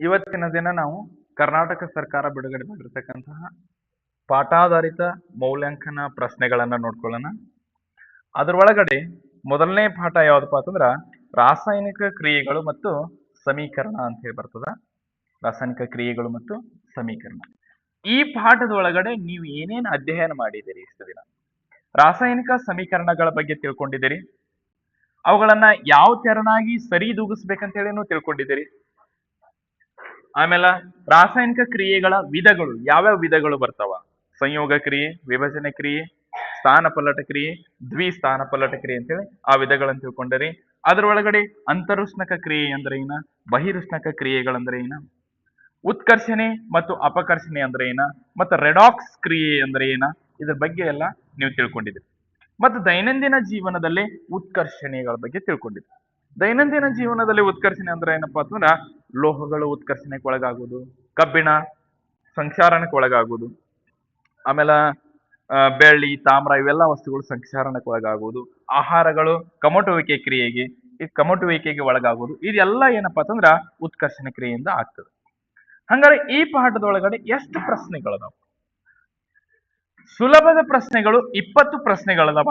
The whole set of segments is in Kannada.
ಇವತ್ತಿನ ದಿನ ನಾವು ಕರ್ನಾಟಕ ಸರ್ಕಾರ ಬಿಡುಗಡೆ ಮಾಡಿರ್ತಕ್ಕಂತಹ ಪಾಠಾಧಾರಿತ ಮೌಲ್ಯಾಂಕನ ಪ್ರಶ್ನೆಗಳನ್ನ ನೋಡ್ಕೊಳ್ಳೋಣ. ಅದರೊಳಗಡೆ ಮೊದಲನೇ ಪಾಠ ಯಾವ್ದಪ್ಪ ಅಂತಂದ್ರ ರಾಸಾಯನಿಕ ಕ್ರಿಯೆಗಳು ಮತ್ತು ಸಮೀಕರಣ ಅಂತ ಹೇಳಿ ಬರ್ತದ. ರಾಸಾಯನಿಕ ಕ್ರಿಯೆಗಳು ಮತ್ತು ಸಮೀಕರಣ. ಈ ಪಾಠದ ಒಳಗಡೆ ನೀವು ಏನೇನು ಅಧ್ಯಯನ ಮಾಡಿದಿರಿ ಇಷ್ಟು ದಿನ? ರಾಸಾಯನಿಕ ಸಮೀಕರಣಗಳ ಬಗ್ಗೆ ತಿಳ್ಕೊಂಡಿದ್ದೀರಿ, ಅವುಗಳನ್ನ ಯಾವ ತೆರನಾಗಿ ಸರಿದೂಗಿಸ್ಬೇಕಂತ ಹೇಳಿನೂ ತಿಳ್ಕೊಂಡಿದ್ದೀರಿ. ಆಮೇಲೆ ರಾಸಾಯನಿಕ ಕ್ರಿಯೆಗಳ ವಿಧಗಳು, ಯಾವ್ಯಾವ ವಿಧಗಳು ಬರ್ತಾವ? ಸಂಯೋಗ ಕ್ರಿಯೆ, ವಿಭಜನೆ ಕ್ರಿಯೆ, ಸ್ಥಾನಪಲ್ಲಟ ಕ್ರಿಯೆ, ದ್ವಿಸ್ಥಾನಪಲ್ಲಟ ಕ್ರಿಯೆ ಅಂತೇಳಿ ಆ ವಿಧಗಳನ್ನು ತಿಳ್ಕೊಂಡರಿ. ಅದರೊಳಗಡೆ ಅಂತರುಷ್ಣಕ ಕ್ರಿಯೆ ಅಂದ್ರೆ ಏನ, ಬಹಿರುಷ್ಣಕ ಕ್ರಿಯೆಗಳಂದ್ರೆ ಏನ, ಉತ್ಕರ್ಷಣೆ ಮತ್ತು ಅಪಕರ್ಷಣೆ ಅಂದ್ರೆ ಏನ, ಮತ್ತು ರೆಡಾಕ್ಸ್ ಕ್ರಿಯೆ ಅಂದ್ರೆ ಏನ, ಇದ್ರ ಬಗ್ಗೆ ಎಲ್ಲ ನೀವು ತಿಳ್ಕೊಂಡಿದ್ದೀರಿ. ಮತ್ತು ದೈನಂದಿನ ಜೀವನದಲ್ಲಿ ಉತ್ಕರ್ಷಣೆಗಳ ಬಗ್ಗೆ ತಿಳ್ಕೊಂಡಿದ್ದೀರಿ. ದೈನಂದಿನ ಜೀವನದಲ್ಲಿ ಉತ್ಕರ್ಷಣೆ ಅಂದ್ರೆ ಏನಪ್ಪಾ ಅಂತಂದ್ರ ಲೋಹಗಳು ಉತ್ಕರ್ಷಣೆಗೆ ಒಳಗಾಗುವುದು, ಕಬ್ಬಿಣ ಸಂಕ್ಷಾರಣಕ್ಕೆ ಒಳಗಾಗುವುದು, ಆಮೇಲೆ ಬೆಳ್ಳಿ, ತಾಮ್ರ ಇವೆಲ್ಲ ವಸ್ತುಗಳು ಸಂಕ್ಷಾರಣಕ್ಕೆ ಒಳಗಾಗುವುದು, ಆಹಾರಗಳು ಕಮಟುವಿಕೆ ಕ್ರಿಯೆಗೆ ಕಮಟುವಿಕೆಗೆ ಒಳಗಾಗುವುದು, ಇದೆಲ್ಲ ಏನಪ್ಪಾ ಅಂತಂದ್ರ ಉತ್ಕರ್ಷಣ ಕ್ರಿಯೆಯಿಂದ ಆಗ್ತದೆ. ಹಂಗಾರೆ ಈ ಪಾಠದೊಳಗಡೆ ಎಷ್ಟು ಪ್ರಶ್ನೆಗಳದಾವ? ಸುಲಭದ ಪ್ರಶ್ನೆಗಳು 20 ಪ್ರಶ್ನೆಗಳದಾವ,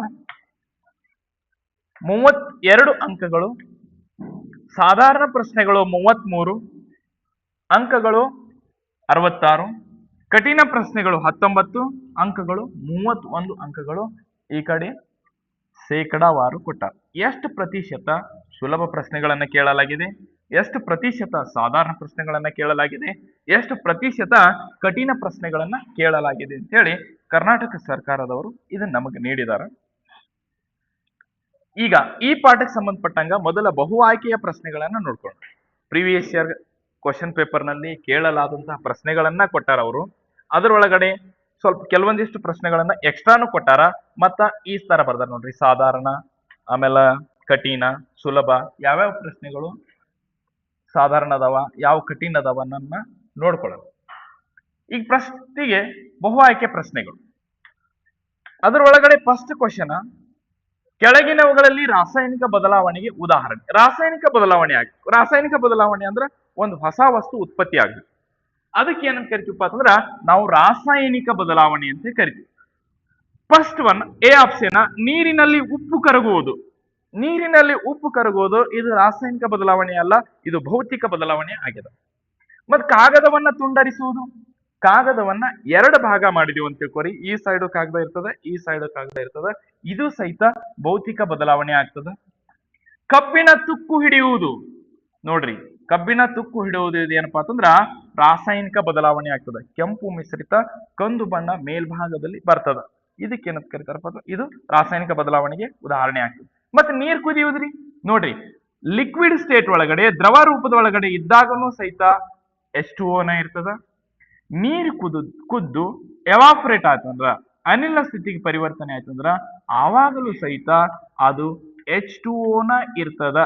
32 ಅಂಕಗಳು. ಸಾಧಾರಣ ಪ್ರಶ್ನೆಗಳು 33, ಅಂಕಗಳು 66. ಕಠಿಣ ಪ್ರಶ್ನೆಗಳು 19 ಅಂಕಗಳು, 31 ಅಂಕಗಳು. ಈ ಕಡೆ ಶೇಕಡಾವಾರು ಕೊಟ್ಟಾರ. ಎಷ್ಟು ಪ್ರತಿಶತ ಸುಲಭ ಪ್ರಶ್ನೆಗಳನ್ನ ಕೇಳಲಾಗಿದೆ, ಎಷ್ಟು ಪ್ರತಿಶತ ಸಾಧಾರಣ ಪ್ರಶ್ನೆಗಳನ್ನ ಕೇಳಲಾಗಿದೆ, ಎಷ್ಟು ಪ್ರತಿಶತ ಕಠಿಣ ಪ್ರಶ್ನೆಗಳನ್ನ ಕೇಳಲಾಗಿದೆ ಅಂತ ಹೇಳಿ ಕರ್ನಾಟಕ ಸರ್ಕಾರದವರು ಇದನ್ನ ನಮಗೆ ನೀಡಿದಾರ. ಈಗ ಈ ಪಾಠಕ್ಕೆ ಸಂಬಂಧಪಟ್ಟಂಗ ಮೊದಲ ಬಹು ಆಯ್ಕೆಯ ಪ್ರಶ್ನೆಗಳನ್ನ ನೋಡ್ಕೊಂಡು, ಪ್ರೀವಿಯಸ್ ಇಯರ್ ಕ್ವಶನ್ ಪೇಪರ್ ನಲ್ಲಿ ಕೇಳಲಾದಂತಹ ಪ್ರಶ್ನೆಗಳನ್ನ ಕೊಟ್ಟಾರ ಅವರು. ಅದರೊಳಗಡೆ ಸ್ವಲ್ಪ ಕೆಲವೊಂದಿಷ್ಟು ಪ್ರಶ್ನೆಗಳನ್ನ ಎಕ್ಸ್ಟ್ರಾನು ಕೊಟ್ಟಾರ. ಮತ್ತ ಈ ತರ ಬರ್ದಾರ ನೋಡ್ರಿ, ಸಾಧಾರಣ, ಆಮೇಲೆ ಕಠಿಣ, ಸುಲಭ, ಯಾವ್ಯಾವ ಪ್ರಶ್ನೆಗಳು ಸಾಧಾರಣ ಅದಾವ, ಯಾವ ಕಠಿಣ ಅದಾವ ನನ್ನ ನೋಡ್ಕೊಳ್ಳೋಣ. ಈಗ ಪ್ರಶ್ನೆಗೆ ಬಹು ಆಯ್ಕೆ ಪ್ರಶ್ನೆಗಳು. ಅದರೊಳಗಡೆ ಫಸ್ಟ್ ಕ್ವಶನ್, ಕೆಳಗಿನವುಗಳಲ್ಲಿ ರಾಸಾಯನಿಕ ಬದಲಾವಣೆಗೆ ಉದಾಹರಣೆ. ರಾಸಾಯನಿಕ ಬದಲಾವಣೆ ರಾಸಾಯನಿಕ ಬದಲಾವಣೆ ಅಂದ್ರೆ ಒಂದು ಹೊಸ ವಸ್ತು ಉತ್ಪತ್ತಿ ಆಗುತ್ತೆ, ಅದಕ್ಕೆ ಏನಂತ ಕರಿತೀವಪ್ಪ ಅಂತಂದ್ರ ನಾವು ರಾಸಾಯನಿಕ ಬದಲಾವಣೆ ಅಂತ ಕರಿತೀವಿ. ಫಸ್ಟ್ ಒನ್, ಎ ಆಪ್ಷನ್, ನೀರಿನಲ್ಲಿ ಉಪ್ಪು ಕರಗುವುದು. ನೀರಿನಲ್ಲಿ ಉಪ್ಪು ಕರಗುವುದು ಇದು ರಾಸಾಯನಿಕ ಬದಲಾವಣೆ ಅಲ್ಲ, ಇದು ಭೌತಿಕ ಬದಲಾವಣೆ ಆಗಿದೆ. ಮತ್ ಕಾಗದವನ್ನ ತುಂಡರಿಸುವುದು, ಕಾಗದವನ್ನ 2 ಭಾಗ ಮಾಡಿದೀವಿ ಅಂತ ತಿಳ್ಕೊರಿ. ಈ ಸೈಡ್ ಕಾಗದ ಇರ್ತದೆ, ಈ ಸೈಡ್ ಕಾಗದ ಇರ್ತದೆ, ಇದು ಸಹಿತ ಭೌತಿಕ ಬದಲಾವಣೆ ಆಗ್ತದೆ. ಕಬ್ಬಿಣ ತುಕ್ಕು ಹಿಡಿಯುವುದು, ನೋಡ್ರಿ ಕಬ್ಬಿಣ ತುಕ್ಕು ಹಿಡಿಯುವುದು ಇದು ಏನಪ್ಪಾ ಅಂತಂದ್ರ ರಾಸಾಯನಿಕ ಬದಲಾವಣೆ ಆಗ್ತದೆ. ಕೆಂಪು ಮಿಶ್ರಿತ ಕಂದು ಬಣ್ಣ ಮೇಲ್ಭಾಗದಲ್ಲಿ ಬರ್ತದ, ಇದಕ್ಕೆ ಏನಂತ ಕರೀತಾರಪ್ಪ ಅಂದ್ರೆ ಇದು ರಾಸಾಯನಿಕ ಬದಲಾವಣೆಗೆ ಉದಾಹರಣೆ ಆಗ್ತದೆ. ಮತ್ತೆ ನೀರ್ ಕುದಿಯುವುದ್ರಿ, ನೋಡ್ರಿ ಲಿಕ್ವಿಡ್ ಸ್ಟೇಟ್ ಒಳಗಡೆ, ದ್ರವ ರೂಪದ ಒಳಗಡೆ ಇದ್ದಾಗನು ಸಹಿತ H2O ಇರ್ತದ. ನೀರು ಕುದ್ದು ಎವಾಪರೇಟ್ ಆಯ್ತಂದ್ರ, ಅನಿಲ ಸ್ಥಿತಿಗೆ ಪರಿವರ್ತನೆ ಆಯ್ತಂದ್ರ ಆವಾಗಲೂ ಸಹಿತ ಅದು H2O ಇರ್ತದ.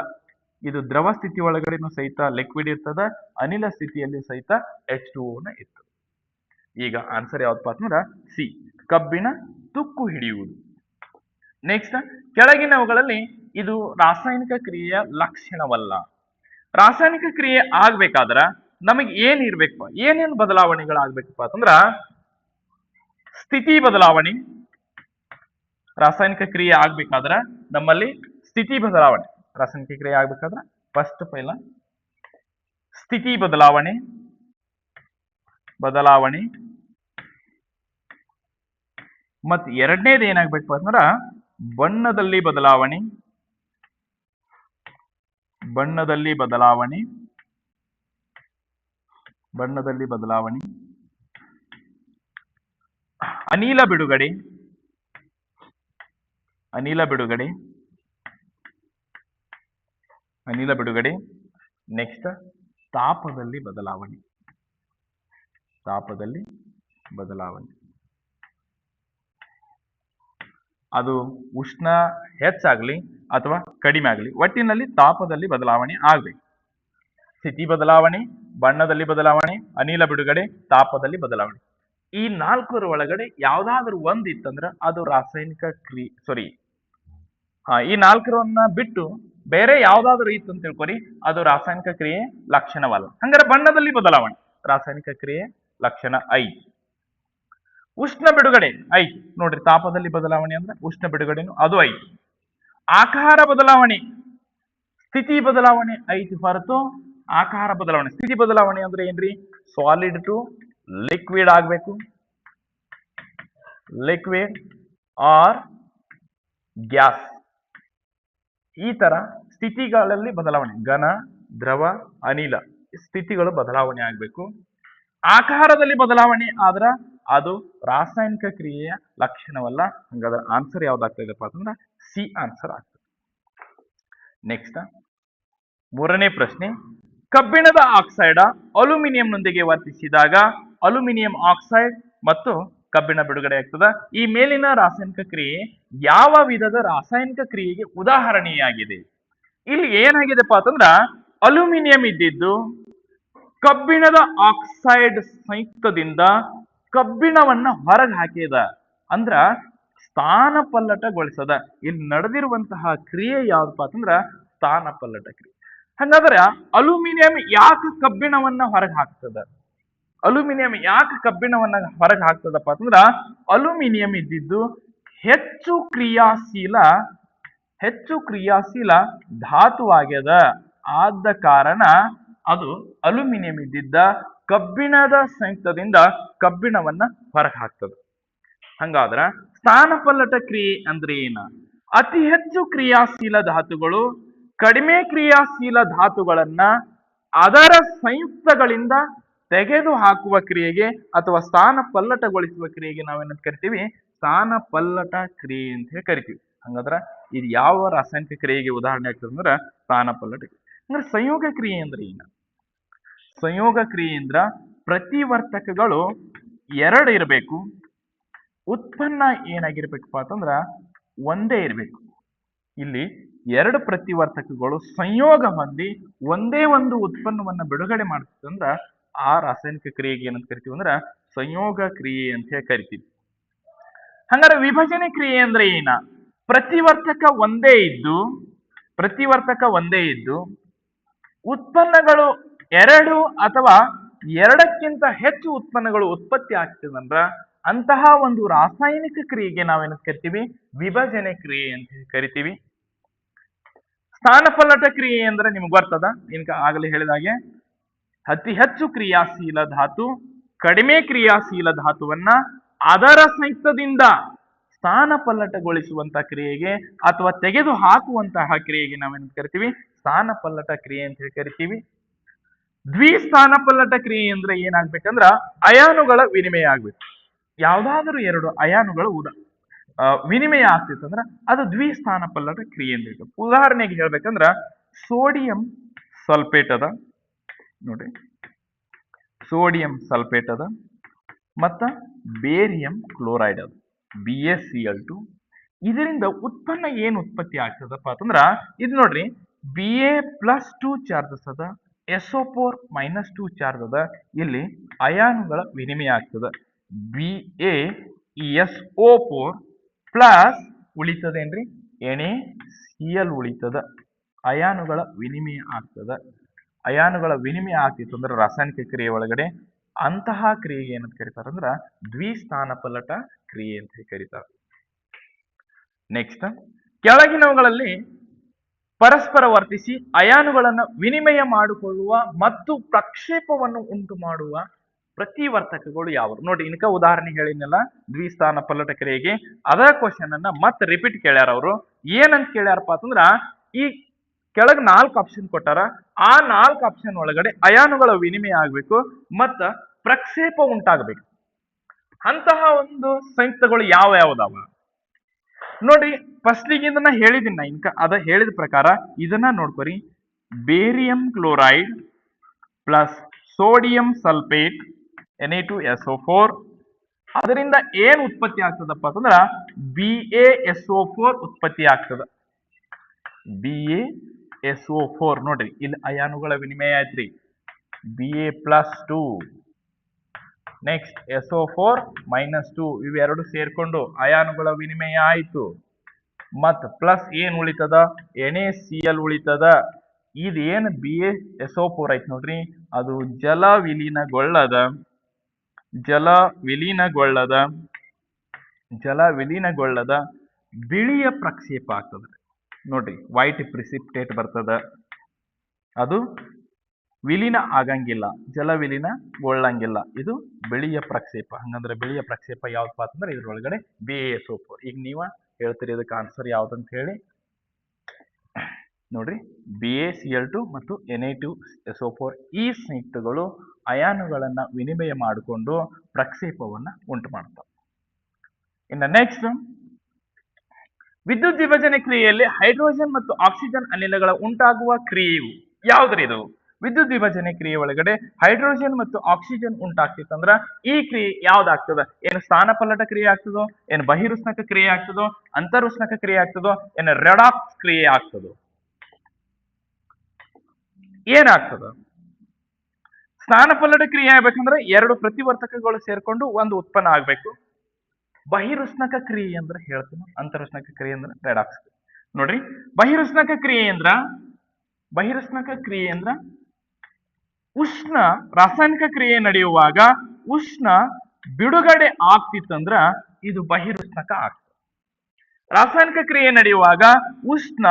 ಇದು ದ್ರವ ಸ್ಥಿತಿ ಒಳಗಡೆನೂ ಸಹಿತ ಲಿಕ್ವಿಡ್ ಇರ್ತದ, ಅನಿಲ ಸ್ಥಿತಿಯಲ್ಲಿ ಸಹಿತ H2O ಇರ್ತದೆ. ಈಗ ಆನ್ಸರ್ ಯಾವ್ದಪ್ಪ ಅಂತಂದ್ರ ಸಿ, ಕಬ್ಬಿಣ ತುಕ್ಕು ಹಿಡಿಯುವುದು. ನೆಕ್ಸ್ಟ್, ಕೆಳಗಿನವುಗಳಲ್ಲಿ ಇದು ರಾಸಾಯನಿಕ ಕ್ರಿಯೆಯ ಲಕ್ಷಣವಲ್ಲ. ರಾಸಾಯನಿಕ ಕ್ರಿಯೆ ಆಗ್ಬೇಕಾದ್ರ ನಮಗೆ ಏನ್ ಇರ್ಬೇಕಪ್ಪ, ಏನೇನು ಬದಲಾವಣೆಗಳಾಗ್ಬೇಕಪ್ಪ ಅಂತಂದ್ರ ಸ್ಥಿತಿ ಬದಲಾವಣೆ. ರಾಸಾಯನಿಕ ಕ್ರಿಯೆ ಆಗ್ಬೇಕಾದ್ರ ನಮ್ಮಲ್ಲಿ ಸ್ಥಿತಿ ಬದಲಾವಣೆ, ರಾಸಾಯನಿಕ ಕ್ರಿಯೆ ಆಗ್ಬೇಕಾದ್ರ ಫಸ್ಟ್ ಪೈಲ ಸ್ಥಿತಿ ಬದಲಾವಣೆ ಮತ್ ಎರಡನೇದು ಏನಾಗ್ಬೇಕು ಅಂತಂದ್ರ ಬಣ್ಣದಲ್ಲಿ ಬದಲಾವಣೆ, ಅನಿಲ ಬಿಡುಗಡೆ, ನೆಕ್ಸ್ಟ್ ತಾಪದಲ್ಲಿ ಬದಲಾವಣೆ. ಅದು ಉಷ್ಣ ಹೆಚ್ಚಾಗ್ಲಿ ಅಥವಾ ಕಡಿಮೆ ಆಗ್ಲಿ, ಒಟ್ಟಿನಲ್ಲಿ ತಾಪದಲ್ಲಿ ಬದಲಾವಣೆ ಆಗ್ಬೇಕು. ಸ್ಥಿತಿ ಬದಲಾವಣೆ, ಬಣ್ಣದಲ್ಲಿ ಬದಲಾವಣೆ, ಅನಿಲ ಬಿಡುಗಡೆ, ತಾಪದಲ್ಲಿ ಬದಲಾವಣೆ. ಈ 4ರ ಒಳಗಡೆ ಯಾವ್ದಾದ್ರು ಒಂದ್ ಇತ್ತಂದ್ರ ಅದು ರಾಸಾಯನಿಕ ಕ್ರಿಯೆ. ಈ 4ರನ್ನ ಬಿಟ್ಟು ಬೇರೆ ಯಾವ್ದಾದ್ರು ಇತ್ತು ಅಂತ ತಿಳ್ಕೊರಿ, ಅದು ರಾಸಾಯನಿಕ ಕ್ರಿಯೆ ಲಕ್ಷಣವಲ್ಲ. ಹಂಗಾರೆ ಬಣ್ಣದಲ್ಲಿ ಬದಲಾವಣೆ ರಾಸಾಯನಿಕ ಕ್ರಿಯೆ ಲಕ್ಷಣ 5. ಉಷ್ಣ ಬಿಡುಗಡೆ 5 ನೋಡ್ರಿ, ತಾಪದಲ್ಲಿ ಬದಲಾವಣೆ ಅಂದ್ರೆ ಉಷ್ಣ ಬಿಡುಗಡೆನು ಅದು 5. ಆಕಾರ ಬದಲಾವಣೆ ಸ್ಥಿತಿ ಬದಲಾವಣೆ 5 ಹೊರತು ಆಕಾರ ಬದಲಾವಣೆ ಸ್ಥಿತಿ ಬದಲಾವಣೆ ಅಂದ್ರೆ ಏನ್ರಿ, ಸಾಲಿಡ್ ಟು ಲಿಕ್ವಿಡ್ ಆಗ್ಬೇಕು, ಲಿಕ್ವಿಡ್ ಆರ್ ಗ್ಯಾಸ್, ಈ ತರ ಸ್ಥಿತಿಗಳಲ್ಲಿ ಬದಲಾವಣೆ, ಘನ ದ್ರವ ಅನಿಲ ಸ್ಥಿತಿಗಳು ಬದಲಾವಣೆ ಆಗ್ಬೇಕು. ಆಕಾರದಲ್ಲಿ ಬದಲಾವಣೆ ಆದ್ರ ಅದು ರಾಸಾಯನಿಕ ಕ್ರಿಯೆಯ ಲಕ್ಷಣವಲ್ಲ. ಹಂಗಾದ್ರೆ ಆನ್ಸರ್ ಯಾವ್ದಾಗ್ತದಪ್ಪ ಅಂತಂದ್ರೆ ಸಿ ಆನ್ಸರ್ ಆಗ್ತದೆ. ನೆಕ್ಸ್ಟ್ ಮೂರನೇ ಪ್ರಶ್ನೆ, ಕಬ್ಬಿಣದ ಆಕ್ಸೈಡ್ ಅಲ್ಯೂಮಿನಿಯಂನೊಂದಿಗೆ ವರ್ತಿಸಿದಾಗ ಅಲ್ಯೂಮಿನಿಯಂ ಆಕ್ಸೈಡ್ ಮತ್ತು ಕಬ್ಬಿಣ ಬಿಡುಗಡೆ ಆಗ್ತದ. ಈ ಮೇಲಿನ ರಾಸಾಯನಿಕ ಕ್ರಿಯೆ ಯಾವ ವಿಧದ ರಾಸಾಯನಿಕ ಕ್ರಿಯೆಗೆ ಉದಾಹರಣೆಯಾಗಿದೆ? ಇಲ್ಲಿ ಏನಾಗಿದೆಪ್ಪ ಅಂತಂದ್ರ ಅಲ್ಯೂಮಿನಿಯಂ ಇದ್ದಿದ್ದು ಕಬ್ಬಿಣದ ಆಕ್ಸೈಡ್ ಸಂಯುಕ್ತದಿಂದ ಕಬ್ಬಿಣವನ್ನ ಹೊರಗೆ ಹಾಕಿದ, ಅಂದ್ರ ಸ್ಥಾನ ಪಲ್ಲಟಗೊಳಿಸದ. ಇಲ್ಲಿ ನಡೆದಿರುವಂತಹ ಕ್ರಿಯೆ ಯಾವ್ದಪ್ಪ ಅಂತಂದ್ರ ಸ್ಥಾನ ಪಲ್ಲಟ ಕ್ರಿಯೆ. ಹಂಗಾದ್ರೆ ಅಲ್ಯೂಮಿನಿಯಂ ಯಾಕೆ ಕಬ್ಬಿಣವನ್ನ ಹೊರಗೆ ಹಾಕ್ತದ? ಅಲ್ಯೂಮಿನಿಯಂ ಯಾಕೆ ಕಬ್ಬಿಣವನ್ನ ಹೊರಗೆ ಹಾಕ್ತದಪ್ಪ ಅಂತಂದ್ರ ಅಲ್ಯೂಮಿನಿಯಂ ಇದ್ದಿದ್ದು ಹೆಚ್ಚು ಕ್ರಿಯಾಶೀಲ ಧಾತುವಾಗ್ಯದ. ಆದ ಕಾರಣ ಅದು ಅಲ್ಯೂಮಿನಿಯಂ ಇದ್ದಿದ್ದ ಕಬ್ಬಿಣದ ಸಂಯುಕ್ತದಿಂದ ಕಬ್ಬಿಣವನ್ನ ಹೊರಗೆ ಹಾಕ್ತದೆ. ಹಂಗಾದ್ರ ಸ್ಥಾನಪಲ್ಲಟ ಕ್ರಿಯೆ ಅಂದ್ರೆ ಏನ? ಅತಿ ಹೆಚ್ಚು ಕ್ರಿಯಾಶೀಲ ಧಾತುಗಳು ಕಡಿಮೆ ಕ್ರಿಯಾಶೀಲ ಧಾತುಗಳನ್ನ ಅದರ ಸಂಯುಕ್ತಗಳಿಂದ ತೆಗೆದು ಹಾಕುವ ಕ್ರಿಯೆಗೆ ಅಥವಾ ಸ್ಥಾನ ಪಲ್ಲಟಗೊಳಿಸುವ ಕ್ರಿಯೆಗೆ ನಾವೇನಂತ ಕರಿತೀವಿ? ಸ್ಥಾನ ಪಲ್ಲಟ ಕ್ರಿಯೆ ಅಂತ ಹೇಳಿ ಕರಿತೀವಿ. ಹಂಗಾದ್ರ ಇದು ಯಾವ ರಾಸಾಯನಿಕ ಕ್ರಿಯೆಗೆ ಉದಾಹರಣೆ ಆಗ್ತದೆ ಅಂದ್ರೆ ಸ್ಥಾನ ಪಲ್ಲಟ ಕ್ರಿಯೆ. ಅಂದ್ರೆ ಸಂಯೋಗ ಕ್ರಿಯೆ ಅಂದ್ರೆ ಏನ? ಸಂಯೋಗ ಕ್ರಿಯೆ ಅಂದ್ರ ಪ್ರತಿವರ್ತಕಗಳು 2 ಇರಬೇಕು, ಉತ್ಪನ್ನ ಏನಾಗಿರ್ಬೇಕಪ್ಪ ಅಂತಂದ್ರ ಒಂದೇ ಇರಬೇಕು. ಇಲ್ಲಿ 2 ಪ್ರತಿವರ್ತಕಗಳು ಸಂಯೋಗ ಹೊಂದಿ ಒಂದೇ ಒಂದು ಉತ್ಪನ್ನವನ್ನ ಬಿಡುಗಡೆ ಮಾಡ್ತಂದ್ರ ಆ ರಾಸಾಯನಿಕ ಕ್ರಿಯೆಗೆ ಏನಂತ ಕರಿತೀವಿ ಅಂದ್ರ ಸಂಯೋಗ ಕ್ರಿಯೆ ಅಂತ ಹೇಳಿ ಕರಿತೀವಿ. ಹಂಗಾರೆ ವಿಭಜನೆ ಕ್ರಿಯೆ ಅಂದ್ರೆ ಏನ? ಪ್ರತಿವರ್ತಕ ಒಂದೇ ಇದ್ದು ಉತ್ಪನ್ನಗಳು 2 ಅಥವಾ 2ಕ್ಕಿಂತ ಹೆಚ್ಚು ಉತ್ಪನ್ನಗಳು ಉತ್ಪತ್ತಿ ಆಗ್ತದಂದ್ರ ಅಂತಹ ಒಂದು ರಾಸಾಯನಿಕ ಕ್ರಿಯೆಗೆ ನಾವೇನಂತ ಕರಿತೀವಿ? ವಿಭಜನೆ ಕ್ರಿಯೆ ಅಂತ ಕರಿತೀವಿ. ಸ್ಥಾನಪಲ್ಲಟ ಕ್ರಿಯೆ ಅಂದ್ರೆ ನಿಮ್ಗೆ ಬರ್ತದ, ಇನ್ಕ ಆಗಲೇ ಹೇಳಿದಾಗೆ ಅತಿ ಹೆಚ್ಚು ಕ್ರಿಯಾಶೀಲ ಧಾತು ಕಡಿಮೆ ಕ್ರಿಯಾಶೀಲ ಧಾತುವನ್ನ ಅದರ ಸಂಯುಕ್ತದಿಂದ ಸ್ಥಾನಪಲ್ಲಟಗೊಳಿಸುವಂತಹ ಕ್ರಿಯೆಗೆ ಅಥವಾ ತೆಗೆದು ಹಾಕುವಂತಹ ಕ್ರಿಯೆಗೆ ನಾವೇನಂತ ಕರಿತೀವಿ? ಸ್ಥಾನಪಲ್ಲಟ ಕ್ರಿಯೆ ಅಂತ ಹೇಳಿ ಕರಿತೀವಿ. ದ್ವಿಸ್ಥಾನಪಲ್ಲಟ ಕ್ರಿಯೆ ಅಂದ್ರೆ ಏನಾಗ್ಬೇಕಂದ್ರ ಅಯಾನುಗಳ ವಿನಿಮಯ ಆಗ್ಬೇಕು. ಯಾವ್ದಾದ್ರು 2 ಅಯಾನುಗಳು ವಿನಿಮಯ ಆಗ್ತಿತ್ತಂದ್ರ ಅದು ದ್ವಿಸ್ಥಾನಪಲ್ಲಟ ಕ್ರಿಯೆ ಅಂತ ಹೇಳ್ಬೇಕು. ಉದಾಹರಣೆಗೆ ಹೇಳ್ಬೇಕಂದ್ರ ಸೋಡಿಯಂ ಸಲ್ಫೇಟ್ ಅದ ನೋಡ್ರಿ, ಸೋಡಿಯಂ ಸಲ್ಫೇಟ್ ಅದ ಮತ್ತ ಬೇರಿಯಂ ಕ್ಲೋರೈಡ್ ಅದ BaCl2. ಇದರಿಂದ ಉತ್ಪನ್ನ ಏನು ಉತ್ಪತ್ತಿ ಆಗ್ತದಪ್ಪ ಅಂತಂದ್ರ ಇದು ನೋಡ್ರಿ, Ba+2 ಚಾರ್ಜಸ್ ಅದ, SO4-2 ಚಾರ್ಜ್ ಅದ. ಇಲ್ಲಿ ಅಯಾನುಗಳ ವಿನಿಮಯ ಆಗ್ತದ. BaSO4 ಪ್ಲಸ್ ಉಳಿತದೇನ್ರಿ NaCl ಉಳಿತದ. ಅಯಾನುಗಳ ವಿನಿಮಯ ಆಗ್ತದ. ಅಯಾನುಗಳ ವಿನಿಮಯ ಆಗ್ತಿತ್ತು ಅಂದ್ರೆ ರಾಸಾಯನಿಕ ಕ್ರಿಯೆ ಒಳಗಡೆ ಅಂತಹ ಕ್ರಿಯೆಗೆ ಏನಂತ ಕರೀತಾರ ಅಂದ್ರ ದ್ವಿಸ್ಥಾನಪಲ್ಲಟ ಕ್ರಿಯೆ ಅಂತ ಕರೀತಾರ. ನೆಕ್ಸ್ಟ್, ಕೆಳಗಿನವುಗಳಲ್ಲಿ ಪರಸ್ಪರ ವರ್ತಿಸಿ ಅಯಾನುಗಳನ್ನ ವಿನಿಮಯ ಮಾಡಿಕೊಳ್ಳುವ ಮತ್ತು ಪ್ರಕ್ಷೇಪವನ್ನು ಉಂಟು ಮಾಡುವ ಪ್ರತಿವರ್ತಕಗಳು ಯಾವುವು? ನೋಡಿ, ಇನ್ಕ ಉದಾಹರಣೆ ಹೇಳಿನಲ್ಲ ದ್ವಿಸ್ಥಾನಪಲ್ಲಟ ಕ್ರಿಯೆಗೆ, ಅದರ ಕ್ವಶನ್ ಅನ್ನ ಮತ್ತೆ ರಿಪೀಟ್ ಕೇಳ್ಯಾರ. ಅವರು ಏನಂತ ಕೇಳ್ಯಾರಪ್ಪ ಅಂತಂದ್ರ ಈ ಕೆಳಗೆ 4 ಆಪ್ಷನ್ ಕೊಟ್ಟಾರ. ಆ 4 ಆಪ್ಷನ್ ಒಳಗಡೆ ಅಯಾನುಗಳ ವಿನಿಮಯ ಆಗ್ಬೇಕು ಮತ್ತ ಪ್ರಕ್ಷೇಪ ಉಂಟಾಗಬೇಕು. ಅಂತಹ ಒಂದು ಸಂಯುಕ್ತಗಳು ಯಾವ್ಯಾವ್ದಾವ ನೋಡಿ. ಫಸ್ಟಿಗಿಂದ ನಾ ಹೇಳಿದಿನ ಇನ್ಕ ಅದ ಹೇಳಿದ ಪ್ರಕಾರ ಇದನ್ನ ನೋಡ್ಕೊರಿ. Barium chloride plus sodium sulphate Na2SO4, ಅದರಿಂದ ಏನ್ ಉತ್ಪತ್ತಿ ಆಗ್ತದಪ್ಪ ಅಂತಂದ್ರ BaSO4 ಉತ್ಪತ್ತಿ ಆಗ್ತದ. BaSO4 ನೋಡ್ರಿ, ಇಲ್ಲಿ ಅಯಾನುಗಳ ವಿನಿಮಯ ಆಯ್ತ್ರಿ. Ba+2 ನೆಕ್ಸ್ಟ್ SO4-2 ಇವೆರಡು ಸೇರ್ಕೊಂಡು ಅಯಾನುಗಳ ವಿನಿಮಯ ಆಯ್ತು. ಮತ್ ಪ್ಲಸ್ ಏನ್ ಉಳಿತದ NaCl ಉಳಿತದ. ಇದೇನ್ BaSO4 ಐತ್ ನೋಡ್ರಿ, ಅದು ಜಲ ವಿಲೀನಗೊಳ್ಳದ ಬಿಳಿಯ ಪ್ರಕ್ಷೇಪ ಆಗ್ತದ ನೋಡ್ರಿ. ವೈಟ್ ಪ್ರಿಸಿಪ್ಟೇಟ್ ಬರ್ತದ, ಅದು ವಿಲೀನ ಆಗಂಗಿಲ್ಲ, ಜಲ ವಿಲೀನಗೊಳ್ಳಂಗಿಲ್ಲ. ಇದು ಬಿಳಿಯ ಪ್ರಕ್ಷೇಪ. ಹಂಗಂದ್ರೆ ಬಿಳಿಯ ಪ್ರಕ್ಷೇಪ ಯಾವ್ದಪ್ಪ ಅಂತಂದ್ರೆ ಇದ್ರೊಳಗಡೆ BaSO4. ಈಗ ನೀವ ಹೇಳ್ತೀರಿ ಇದಕ್ಕೆ ಆನ್ಸರ್ ಯಾವ್ದಂತ ಹೇಳಿ. ನೋಡ್ರಿ, BaCl2 ಮತ್ತು Na2SO4 ಈ ಸಂಯುಕ್ತಗಳು ಅಯಾನುಗಳನ್ನ ವಿನಿಮಯ ಮಾಡಿಕೊಂಡು ಪ್ರಕ್ಷೇಪವನ್ನ ಉಂಟು ಮಾಡ್ತಾವೆ. ಇನ್ನು ನೆಕ್ಸ್ಟ್, ವಿದ್ಯುತ್ ವಿಭಜನೆ ಕ್ರಿಯೆಯಲ್ಲಿ ಹೈಡ್ರೋಜನ್ ಮತ್ತು ಆಕ್ಸಿಜನ್ ಅನಿಲಗಳ ಉಂಟಾಗುವ ಕ್ರಿಯೆಯು ಯಾವ್ದ್ರಿ ಇದು? ವಿದ್ಯುತ್ ವಿಭಜನೆ ಕ್ರಿಯೆ ಒಳಗಡೆ ಹೈಡ್ರೋಜನ್ ಮತ್ತು ಆಕ್ಸಿಜನ್ ಉಂಟಾಗ್ತಿತ್ತಂದ್ರ ಈ ಕ್ರಿಯೆ ಯಾವ್ದಾಗ್ತದ? ಏನು ಸ್ಥಾನಪಲ್ಲಟ ಕ್ರಿಯೆ ಆಗ್ತದೋ, ಏನು ಬಹಿರುಷ್ಣಕ ಕ್ರಿಯೆ ಆಗ್ತದೋ, ಅಂತರುಷ್ಣಕ ಕ್ರಿಯೆ ಆಗ್ತದೋ, ಏನು ರೆಡಾಕ್ಸ್ ಕ್ರಿಯೆ ಆಗ್ತದೋ? ಏನಾಗ್ತದ? ಸ್ಥಾನಪಲ್ಲಟ ಕ್ರಿಯೆ ಆಗ್ಬೇಕಂದ್ರೆ ಎರಡು ಪ್ರತಿವರ್ತಕಗಳು ಸೇರ್ಕೊಂಡು ಒಂದು ಉತ್ಪನ್ನ ಆಗ್ಬೇಕು. ಬಹಿರುಷ್ಣಕ ಕ್ರಿಯೆ ಅಂದ್ರೆ ಹೇಳ್ತೀನಿ, ಅಂತರುಷ್ಣಕ ಕ್ರಿಯೆ ಅಂದ್ರೆ ರೆಡಾಕ್ಸ್. ನೋಡ್ರಿ, ಬಹಿರುಷ್ಣಕ ಕ್ರಿಯೆ ಅಂದ್ರ ಉಷ್ಣ ರಾಸಾಯನಿಕ ಕ್ರಿಯೆ ನಡೆಯುವಾಗ ಉಷ್ಣ ಬಿಡುಗಡೆ ಆಗ್ತಿತ್ತಂದ್ರ ಇದು ಬಹಿರುಷ್ಣಕ ಆಗ್ತದೆ. ರಾಸಾಯನಿಕ ಕ್ರಿಯೆ ನಡೆಯುವಾಗ ಉಷ್ಣ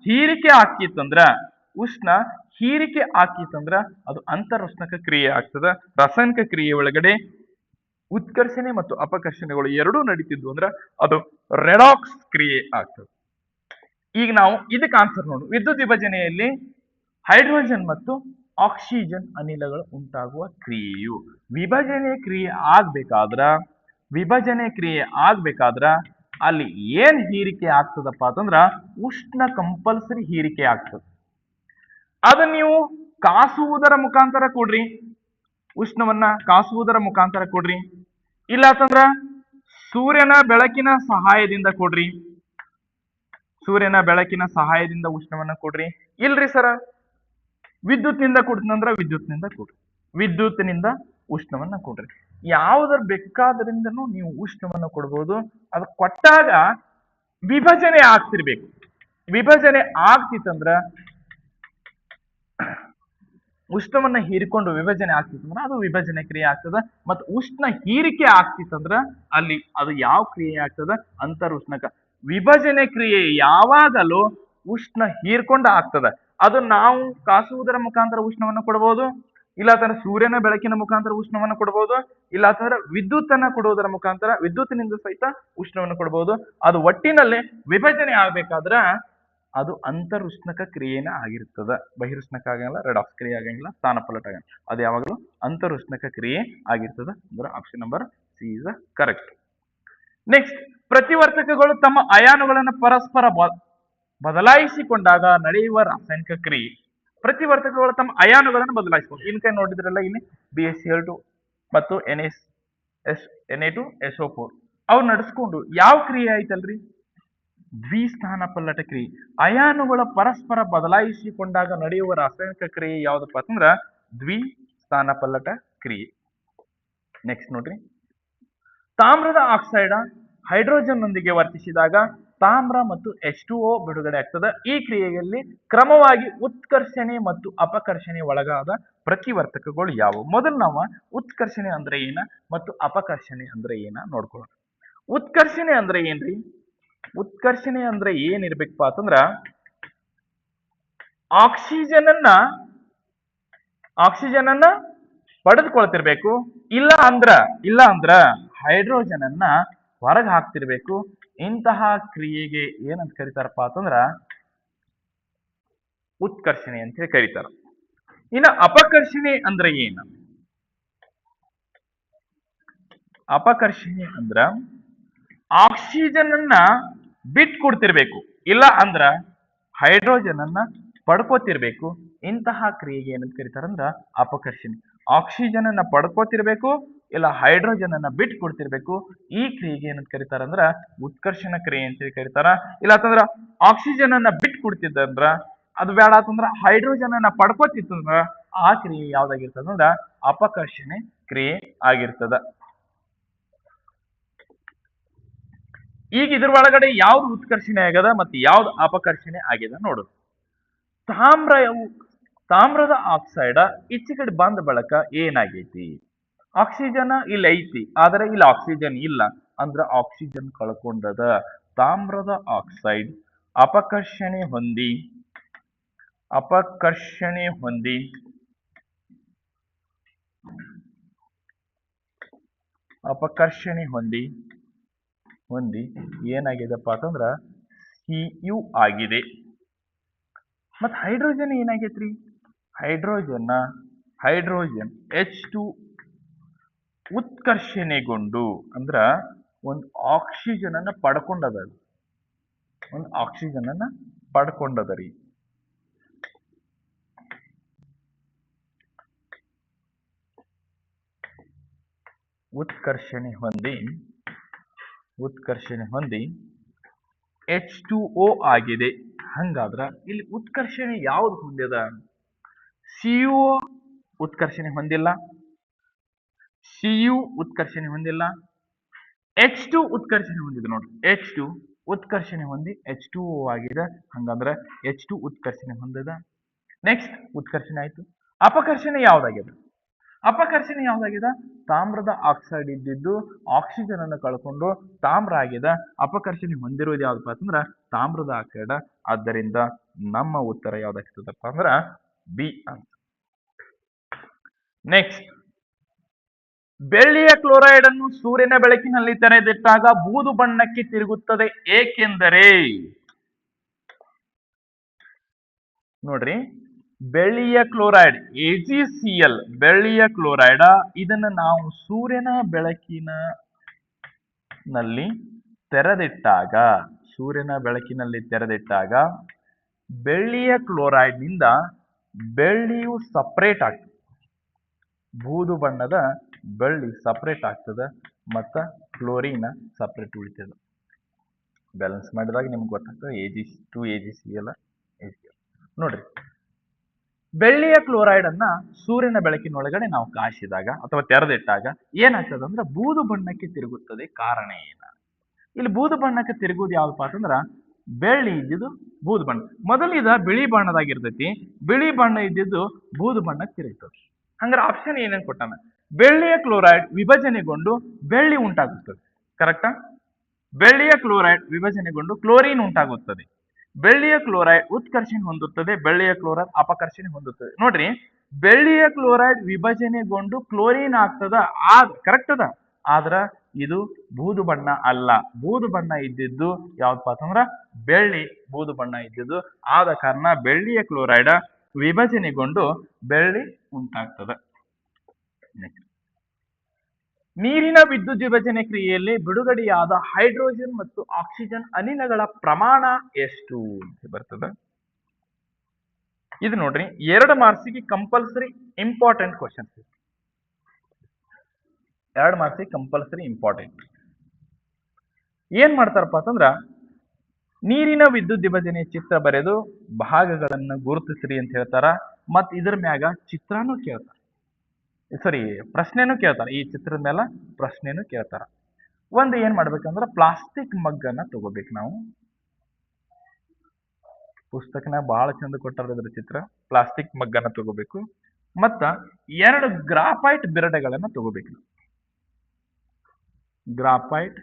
ಹೀರಿಕೆ ಆಗ್ತಿತ್ತಂದ್ರ ಅದು ಅಂತರುಷ್ಣಕ ಕ್ರಿಯೆ ಆಗ್ತದ. ರಾಸಾಯನಿಕ ಕ್ರಿಯೆ ಒಳಗಡೆ ಉತ್ಕರ್ಷಣೆ ಮತ್ತು ಅಪಕರ್ಷಣೆಗಳು ಎರಡೂ ನಡೀತಿದ್ವು ಅಂದ್ರ ಅದು ರೆಡಾಕ್ಸ್ ಕ್ರಿಯೆ ಆಗ್ತದೆ. ಈಗ ನಾವು ಇದಕ್ಕೆ ಆನ್ಸರ್ ನೋಡು. ವಿದ್ಯುತ್ ವಿಭಜನೆಯಲ್ಲಿ ಹೈಡ್ರೋಜನ್ ಮತ್ತು ಆಕ್ಸಿಜನ್ ಅನಿಲಗಳು ಉಂಟಾಗುವ ಕ್ರಿಯೆಯು ವಿಭಜನೆ ಕ್ರಿಯೆ ಆಗ್ಬೇಕಾದ್ರ ಅಲ್ಲಿ ಏನ್ ಹೀರಿಕೆ ಆಗ್ತದಪ್ಪ ಅಂತಂದ್ರ ಉಷ್ಣ ಕಂಪಲ್ಸರಿ ಹೀರಿಕೆ ಆಗ್ತದೆ. ಅದನ್ನ ನೀವು ಕಾಸುವುದರ ಮುಖಾಂತರ ಕೊಡ್ರಿ, ಉಷ್ಣವನ್ನ ಕಾಸುವುದರ ಮುಖಾಂತರ ಕೊಡ್ರಿ, ಇಲ್ಲ ಅಂತಂದ್ರ ಸೂರ್ಯನ ಬೆಳಕಿನ ಸಹಾಯದಿಂದ ಕೊಡ್ರಿ, ಉಷ್ಣವನ್ನ ಕೊಡ್ರಿ. ಇಲ್ರಿ ಸರ ವಿದ್ಯುತ್ನಿಂದ ಕೊಡ್ತೀನಂದ್ರ ವಿದ್ಯುತ್ನಿಂದ ಉಷ್ಣವನ್ನ ಕೊಡ್ರಿ. ಯಾವುದರ ಬೇಕಾದ್ರಿಂದನೂ ನೀವು ಉಷ್ಣವನ್ನ ಕೊಡ್ಬೋದು. ಅದು ಕೊಟ್ಟಾಗ ವಿಭಜನೆ ಆಗ್ತಿರ್ಬೇಕು. ವಿಭಜನೆ ಆಗ್ತಿತ್ತಂದ್ರ ಉಷ್ಣವನ್ನ ಹೀರಿಕೊಂಡು ವಿಭಜನೆ ಆಗ್ತಿತ್ತಂದ್ರ ಅದು ವಿಭಜನೆ ಕ್ರಿಯೆ ಆಗ್ತದ. ಮತ್ತು ಉಷ್ಣ ಹೀರಿಕೆ ಆಗ್ತಿತ್ತಂದ್ರ ಅಲ್ಲಿ ಅದು ಯಾವ ಕ್ರಿಯೆ ಆಗ್ತದ? ಅಂತರುಷ್ಣಕ. ವಿಭಜನೆ ಕ್ರಿಯೆ ಯಾವಾಗಲೂ ಉಷ್ಣ ಹೀರ್ಕೊಂಡ ಆಗ್ತದ. ಅದು ನಾವು ಕಾಸುವುದರ ಮುಖಾಂತರ ಉಷ್ಣವನ್ನು ಕೊಡಬಹುದು, ಇಲ್ಲ ಅಂತಂದ್ರೆ ಸೂರ್ಯನ ಬೆಳಕಿನ ಮುಖಾಂತರ ಉಷ್ಣವನ್ನು ಕೊಡಬಹುದು, ಇಲ್ಲ ಅಂತಂದ್ರೆ ವಿದ್ಯುತ್ತನ್ನ ಕೊಡುವುದರ ಮುಖಾಂತರ ವಿದ್ಯುತ್ತಿನಿಂದ ಸಹಿತ ಉಷ್ಣವನ್ನು ಕೊಡಬಹುದು. ಅದು ಒಟ್ಟಿನಲ್ಲಿ ವಿಭಜನೆ ಆಗ್ಬೇಕಾದ್ರ ಅದು ಅಂತರುಷ್ಣಕ ಕ್ರಿಯೆನ ಆಗಿರ್ತದ. ಬಹಿರುಷ್ಣಕ ಆಗಂಗಿಲ್ಲ, ರೆಡಾಕ್ಸ್ ಕ್ರಿಯೆ ಆಗಂಗಿಲ್ಲ, ಸ್ಥಾನಪಲ್ಲಟ ಆಗಂಗಿಲ್ಲ. ಅದು ಯಾವಾಗಲೂ ಅಂತರುಷ್ಣಕ ಕ್ರಿಯೆ ಆಗಿರ್ತದ. ಅಂದ್ರೆ option number C is correct. Next, ಪ್ರತಿವರ್ತಕಗಳು ತಮ್ಮ ಅಯಾನುಗಳನ್ನು ಪರಸ್ಪರ ಬದಲಾಯಿಸಿಕೊಂಡಾಗ ನಡೆಯುವ ರಾಸಾಯನಿಕ ಕ್ರಿಯೆ. ಪ್ರತಿವರ್ತಕಗಳು ತಮ್ಮ ಅಯಾನುಗಳನ್ನು ಬದಲಾಯಿಸಿಕೊಂಡು, ಇನ್ಕೈ ನೋಡಿದ್ರಲ್ಲ ಇಲ್ಲಿ BaCl2 ಮತ್ತು Na2SO4 ಅವು ನಡೆಸ್ಕೊಂಡು ಯಾವ ಕ್ರಿಯೆ ಆಯ್ತಲ್ರಿ? ದ್ವಿಸ್ಥಾನ ಪಲ್ಲಟ ಕ್ರಿಯೆ. ಅಯಾನುಗಳ ಪರಸ್ಪರ ಬದಲಾಯಿಸಿಕೊಂಡಾಗ ನಡೆಯುವ ರಾಸಾಯನಿಕ ಕ್ರಿಯೆ ಯಾವ್ದಪ್ಪ ಅಂತಂದ್ರ ದ್ವಿಸ್ಥಾನ ಪಲ್ಲಟ ಕ್ರಿಯೆ. ನೆಕ್ಸ್ಟ್ ನೋಡ್ರಿ, ತಾಮ್ರದ ಆಕ್ಸೈಡ್ ಹೈಡ್ರೋಜನ್ ನೊಂದಿಗೆ ವರ್ತಿಸಿದಾಗ ತಾಮ್ರ ಮತ್ತು H2O ಬಿಡುಗಡೆ ಆಗ್ತದೆ. ಈ ಕ್ರಿಯೆಯಲ್ಲಿ ಕ್ರಮವಾಗಿ ಉತ್ಕರ್ಷಣೆ ಮತ್ತು ಅಪಕರ್ಷಣೆ ಒಳಗಾದ ಪ್ರತಿವರ್ತಕಗಳು ಯಾವುವು? ಮೊದಲು ನಾವು ಉತ್ಕರ್ಷಣೆ ಅಂದ್ರೆ ಏನ ಮತ್ತು ಅಪಕರ್ಷಣೆ ಅಂದ್ರೆ ಏನ ನೋಡ್ಕೊಳ್ಳೋಣ. ಉತ್ಕರ್ಷಣೆ ಅಂದ್ರೆ ಏನ್ರಿ? ಉತ್ಕರ್ಷಣೆ ಅಂದ್ರೆ ಏನಿರ್ಬೇಕಪ್ಪ ಅಂತಂದ್ರ ಆಕ್ಸಿಜನ್ ಅನ್ನ ಪಡೆದುಕೊಳ್ತಿರ್ಬೇಕು, ಇಲ್ಲ ಅಂದ್ರ ಹೈಡ್ರೋಜನ್ ಅನ್ನ ಹೊರಗೆ ಹಾಕ್ತಿರ್ಬೇಕು. ಇಂತಹ ಕ್ರಿಯೆಗೆ ಏನಂತ ಕರೀತಾರಪ್ಪ ಅಂತಂದ್ರ ಉತ್ಕರ್ಷಣೆ ಅಂತ ಹೇಳಿ ಕರೀತಾರ. ಇನ್ನು ಅಪಕರ್ಷಣೆ ಅಂದ್ರೆ ಏನು? ಅಪಕರ್ಷಣೆ ಅಂದ್ರ ಆಕ್ಸಿಜನ್ ಅನ್ನ ಬಿಟ್ಟು ಕೊಡ್ತಿರ್ಬೇಕು, ಇಲ್ಲ ಅಂದ್ರ ಹೈಡ್ರೋಜನ್ ಅನ್ನ ಪಡ್ಕೋತಿರ್ಬೇಕು. ಇಂತಹ ಕ್ರಿಯೆಗೆ ಏನಂತ ಕರೀತಾರಂದ್ರ ಅಪಕರ್ಷಣೆ. ಆಕ್ಸಿಜನ್ ಅನ್ನ ಪಡ್ಕೋತಿರ್ಬೇಕು, ಇಲ್ಲ ಹೈಡ್ರೋಜನ್ ಅನ್ನ ಬಿಟ್ಟು ಕೊಡ್ತಿರ್ಬೇಕು. ಈ ಕ್ರಿಯೆಗೆ ಏನಂತ ಕರೀತಾರಂದ್ರ ಉತ್ಕರ್ಷಣ ಕ್ರಿಯೆ ಅಂತ ಕರೀತಾರ. ಇಲ್ಲ ಅಂತಂದ್ರ ಆಕ್ಸಿಜನ್ ಅನ್ನ ಬಿಟ್ಟು ಕೊಡ್ತಿದ್ದಂದ್ರ, ಅದು ಬೇಡ ಅಂತಂದ್ರ ಹೈಡ್ರೋಜನ್ ಅನ್ನ ಪಡ್ಕೋತಿತ್ತಂದ್ರ ಆ ಕ್ರಿಯೆ ಯಾವ್ದಾಗಿರ್ತದಂದ್ರ ಅಪಕರ್ಷಣೆ ಕ್ರಿಯೆ ಆಗಿರ್ತದ. ಈಗ ಇದ್ರ ಒಳಗಡೆ ಯಾವ್ದು ಉತ್ಕರ್ಷಣೆ ಆಗ್ಯದ ಮತ್ತೆ ಯಾವ್ದು ಅಪಕರ್ಷಣೆ ಆಗಿದೆ ನೋಡುದು. ತಾಮ್ರ ತಾಮ್ರದ ಆಕ್ಸೈಡ್ ಈಚೆ ಕಡೆ ಬಂದ ಬಳಕ ಏನಾಗೈತಿ? ಆಕ್ಸಿಜನ್ ಇಲ್ಲಿ ಐತಿ, ಆದ್ರೆ ಇಲ್ಲಿ ಆಕ್ಸಿಜನ್ ಇಲ್ಲ, ಅಂದ್ರ ಆಕ್ಸಿಜನ್ ಕಳ್ಕೊಂಡದ. ತಾಮ್ರದ ಆಕ್ಸೈಡ್ ಅಪಕರ್ಷಣೆ ಹೊಂದಿ ಅಪಕರ್ಷಣೆ ಹೊಂದಿ ಅಪಕರ್ಷಣೆ ಹೊಂದಿ ಹೊಂದಿ ಏನಾಗಿದೆಪ್ಪ ಅಂತಂದ್ರ Cu ಆಗಿದೆ. ಮತ್ ಹೈಡ್ರೋಜನ್ ಏನಾಗೈತ್ರಿ? ಹೈಡ್ರೋಜನ್ H2 ಉತ್ಕರ್ಷಣೆಗೊಂಡು ಅಂದ್ರ ಒಂದು ಆಕ್ಸಿಜನ್ ಅನ್ನ ಪಡ್ಕೊಂಡದ, ಒಂದು ಆಕ್ಸಿಜನ್ ಅನ್ನ ಪಡ್ಕೊಂಡದರಿ. ಉತ್ಕರ್ಷಣೆ ಹೊಂದಿ H2O ಆಗಿದೆ. ಹಂಗಾದ್ರ ಇಲ್ಲಿ ಉತ್ಕರ್ಷಣೆ ಯಾವ್ದು ಹೊಂದ್ಯದ? Cu ಉತ್ಕರ್ಷಣೆ ಹೊಂದಿಲ್ಲ, Cu ಉತ್ಕರ್ಷಣೆ ಹೊಂದಿಲ್ಲ, H2 ಉತ್ಕರ್ಷಣೆ ಹೊಂದಿದೆ ನೋಡ್ರಿ. H2 ಉತ್ಕರ್ಷಣೆ ಹೊಂದಿ H2O ಆಗಿದೆ. ಹಂಗಂದ್ರ H2 ಉತ್ಕರ್ಷಣೆ ಹೊಂದಿದ. ನೆಕ್ಸ್ಟ್ ಉತ್ಕರ್ಷಣೆ ಆಯ್ತು. ಅಪಕರ್ಷಣೆ ಯಾವ್ದಾಗಿದೆ? ಅಪಕರ್ಷಣೆ ಯಾವ್ದಾಗಿದೆ? ತಾಮ್ರದ ಆಕ್ಸೈಡ್ ಇದ್ದಿದ್ದು ಆಕ್ಸಿಜನ್ ಅನ್ನು ಕಳ್ಕೊಂಡು ತಾಮ್ರ ಆಗಿದೆ. ಅಪಕರ್ಷಣೆ ಹೊಂದಿರುವುದು ಯಾವ್ದಪ್ಪ ಅಂತಂದ್ರ ತಾಮ್ರದ ಆಕ್ಸೈಡ್. ಆದ್ದರಿಂದ ನಮ್ಮ ಉತ್ತರ ಯಾವ್ದಾಗ್ತದಪ್ಪ ಅಂದ್ರ ಬಿ ಅಂತ. ನೆಕ್ಸ್ಟ್, ಬೆಳ್ಳಿಯ ಕ್ಲೋರೈಡ್ ಅನ್ನು ಸೂರ್ಯನ ಬೆಳಕಿನಲ್ಲಿ ತೆರೆದಿಟ್ಟಾಗ ಬೂದು ಬಣ್ಣಕ್ಕೆ ತಿರುಗುತ್ತದೆ, ಏಕೆಂದರೆ? ನೋಡ್ರಿ, ಬೆಳ್ಳಿಯ ಕ್ಲೋರೈಡ್ AgCl, ಬೆಳ್ಳಿಯ ಕ್ಲೋರೈಡ್ ಇದನ್ನ ನಾವು ಸೂರ್ಯನ ಬೆಳಕಿನಲ್ಲಿ ತೆರೆದಿಟ್ಟಾಗ ಬೆಳ್ಳಿಯ ಕ್ಲೋರೈಡ್ ನಿಂದ ಬೆಳ್ಳಿಯು ಸಪರೇಟ್ ಆಗ್ತದೆ, ಬೂದು ಬಣ್ಣದ ಬೆಳ್ಳಿ ಸಪರೇಟ್ ಆಗ್ತದೆ, ಮತ್ತ ಕ್ಲೋರಿನ್ ಸಪರೇಟ್ ಉಳಿತದ. ಬ್ಯಾಲೆನ್ಸ್ ಮಾಡಿದಾಗ ನಿಮ್ಗೆ ಗೊತ್ತಾಗ್ತದೆ AgCl. ನೋಡ್ರಿ, ಬೆಳ್ಳಿಯ ಕ್ಲೋರೈಡ್ ಅನ್ನ ಸೂರ್ಯನ ಬೆಳಕಿನೊಳಗಡೆ ನಾವು ಕಾಯಿಸಿದಾಗ ಅಥವಾ ತೆರೆದಿಟ್ಟಾಗ ಏನಾಗ್ತದೆ ಅಂದ್ರೆ ಬೂದು ಬಣ್ಣಕ್ಕೆ ತಿರುಗುತ್ತದೆ. ಕಾರಣ ಏನ? ಇಲ್ಲಿ ಬೂದು ಬಣ್ಣಕ್ಕೆ ತಿರುಗುವುದು ಯಾವ್ದಪ್ಪ ಅಂತಂದ್ರ ಬೆಳ್ಳಿ ಇದ್ದಿದ್ದು ಬೂದು ಬಣ್ಣ. ಮೊದಲಿದ ಬಿಳಿ ಬಣ್ಣದಾಗಿರ್ತೈತಿ, ಬಿಳಿ ಬಣ್ಣ ಇದ್ದಿದ್ದು ಬೂದು ಬಣ್ಣಕ್ಕೆ ತಿರುಗ್ತದೆ. ಹಂಗಾರೆ ಆಪ್ಷನ್ ಏನೇನು ಕೊಟ್ಟಾನ? ಬೆಳ್ಳಿಯ ಕ್ಲೋರೈಡ್ ವಿಭಜನೆಗೊಂಡು ಬೆಳ್ಳಿ ಉಂಟಾಗುತ್ತದೆ. ಕರೆಕ್ಟಾ? ಬೆಳ್ಳಿಯ ಕ್ಲೋರೈಡ್ ವಿಭಜನೆಗೊಂಡು ಕ್ಲೋರಿನ್ ಉಂಟಾಗುತ್ತದೆ. ಬೆಳ್ಳಿಯ ಕ್ಲೋರೈಡ್ ಉತ್ಕರ್ಷಣೆ ಹೊಂದುತ್ತದೆ, ಬೆಳ್ಳಿಯ ಕ್ಲೋರೈಡ್ ಅಪಕರ್ಷಣೆ ಹೊಂದುತ್ತದೆ. ನೋಡ್ರಿ, ಬೆಳ್ಳಿಯ ಕ್ಲೋರೈಡ್ ವಿಭಜನೆಗೊಂಡು ಕ್ಲೋರಿನ್ ಆಗ್ತದ, ಕರೆಕ್ಟ್ ಅದ. ಆದ್ರ ಇದು ಬೂದು ಬಣ್ಣ ಅಲ್ಲ. ಬೂದು ಬಣ್ಣ ಇದ್ದಿದ್ದು ಯಾವ್ದಪ್ಪ ಅಂತಂದ್ರ ಬೆಳ್ಳಿ ಬೂದು ಬಣ್ಣ ಇದ್ದಿದ್ದು. ಆದ ಕಾರಣ ಬೆಳ್ಳಿಯ ಕ್ಲೋರೈಡ್ ವಿಭಜನೆಗೊಂಡು ಬೆಳ್ಳಿ ಉಂಟಾಗ್ತದ. ನೀರಿನ ವಿದ್ಯುತ್ ವಿಭಜನೆ ಕ್ರಿಯೆಯಲ್ಲಿ ಬಿಡುಗಡೆಯಾದ ಹೈಡ್ರೋಜನ್ ಮತ್ತು ಆಕ್ಸಿಜನ್ ಅನಿಲಗಳ ಪ್ರಮಾಣ ಎಷ್ಟು ಅಂತ ಬರ್ತದೆ. ಇದು ನೋಡ್ರಿ, 2 ಮಾರ್ಕ್ಸಿಗೆ ಕಂಪಲ್ಸರಿ ಇಂಪಾರ್ಟೆಂಟ್ ಕ್ವಶನ್. 2 ಮಾರ್ಕ್ಸಿಗೆ ಕಂಪಲ್ಸರಿ ಇಂಪಾರ್ಟೆಂಟ್. ಏನ್ ಮಾಡ್ತಾರಪ್ಪ ಅಂತಂದ್ರ ನೀರಿನ ವಿದ್ಯುತ್ ವಿಭಜನೆ ಚಿತ್ರ ಬರೆದು ಭಾಗಗಳನ್ನ ಗುರುತಿಸ್ರಿ ಅಂತ ಹೇಳ್ತಾರ. ಮತ್ ಇದ್ರ ಮ್ಯಾಗ ಚಿತ್ರನೂ ಕೇಳ್ತಾರ, ಪ್ರಶ್ನೆನೂ ಕೇಳ್ತಾರ. ಈ ಚಿತ್ರದ ಮೇಲೆ ಪ್ರಶ್ನೆನೂ ಕೇಳ್ತಾರ. ಒಂದು ಏನ್ ಮಾಡ್ಬೇಕಂದ್ರ ಪ್ಲಾಸ್ಟಿಕ್ ಮಗ್ಗನ್ನ ತಗೋಬೇಕು ನಾವು. ಪುಸ್ತಕನ ಬಹಳ ಚಂದ ಕೊಟ್ಟಾರ ಇದ್ರ ಚಿತ್ರ. ಪ್ಲಾಸ್ಟಿಕ್ ಮಗ್ಗನ್ನ ತಗೋಬೇಕು. ಮತ್ತ 2 ಗ್ರಾಫೈಟ್ ಬಿರಡೆಗಳನ್ನ ತಗೋಬೇಕು. ಗ್ರಾಫೈಟ್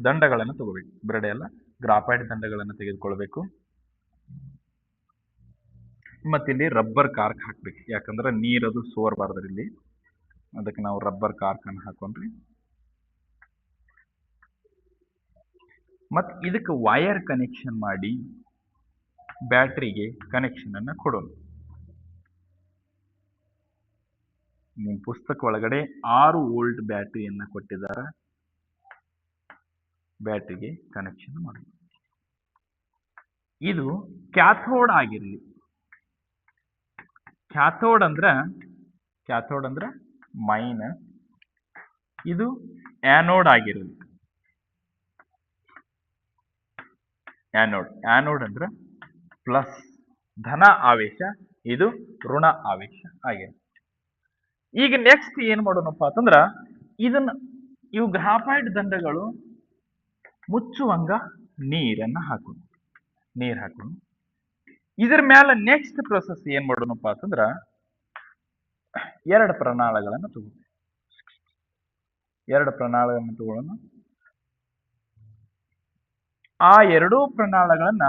ದಂಡಗಳನ್ನು ತಗೋಬೇಕು. ಬಿರಡೆ ಅಲ್ಲ, ಗ್ರಾಫೈಟ್ ದಂಡಗಳನ್ನು ತೆಗೆದುಕೊಳ್ಬೇಕು. ಮತ್ತಿಲ್ಲಿ ರಬ್ಬರ್ ಕಾರ್ಕ್ ಹಾಕ್ಬೇಕು, ಯಾಕಂದ್ರೆ ನೀರದು ಸೋರ್ಬಾರ್ದ್ರಿ ಇಲ್ಲಿ. ಅದಕ್ಕೆ ನಾವು ರಬ್ಬರ್ ಕಾರ್ಕ್ ಅನ್ನು ಹಾಕೊಂಡ್ರಿ. ಮತ್ ಇದಕ್ಕೆ ವೈರ್ ಕನೆಕ್ಷನ್ ಮಾಡಿ ಬ್ಯಾಟ್ರಿಗೆ ಕನೆಕ್ಷನ್ ಅನ್ನ ಕೊಡೋಣ. ನಿಮ್ಮ ಪುಸ್ತಕ ಒಳಗಡೆ 6 ವೋಲ್ಟ್ ಬ್ಯಾಟರಿಯನ್ನ ಕೊಟ್ಟಿದ್ದಾರೆ. ಬ್ಯಾಟ್ರಿಗೆ ಕನೆಕ್ಷನ್ ಮಾಡಿ. ಇದು ಕ್ಯಾಥೋಡ್ ಆಗಿರಲಿ. ಕ್ಯಾಥೋಡ್ ಅಂದ್ರ ಮೈನಸ್, ಇದು ಆನೋಡ್ ಆಗಿರಲಿ. ಆನೋಡ್ ಅಂದ್ರ ಪ್ಲಸ್, ಧನ ಆವೇಶ, ಇದು ಋಣ ಆವೇಶ ಆಗಿರಲಿ. ಈಗ ನೆಕ್ಸ್ಟ್ ಏನ್ ಮಾಡೋಣಪ್ಪ ಅಂತಂದ್ರ ಇದನ್ನ ಇವು ಗ್ರಾಫೈಟ್ ದಂಡಗಳು ಮುಚ್ಚುವಂಗ ನೀರನ್ನ ಹಾಕೋಣ. ನೀರ್ ಹಾಕೋಣ. ಇದ್ರ ಮ್ಯಾಲ ನೆಕ್ಸ್ಟ್ ಪ್ರೊಸೆಸ್ ಏನ್ ಮಾಡೋಣಪ್ಪ ಅಂತಂದ್ರ ಎರಡು ಪ್ರಣಾಳಗಳನ್ನ ತಗೋಣ. ಎರಡು ಪ್ರಣಾಳಗಳನ್ನ ತಗೊಳ್ಳೋಣ. ಆ ಎರಡೂ ಪ್ರಣಾಳಗಳನ್ನ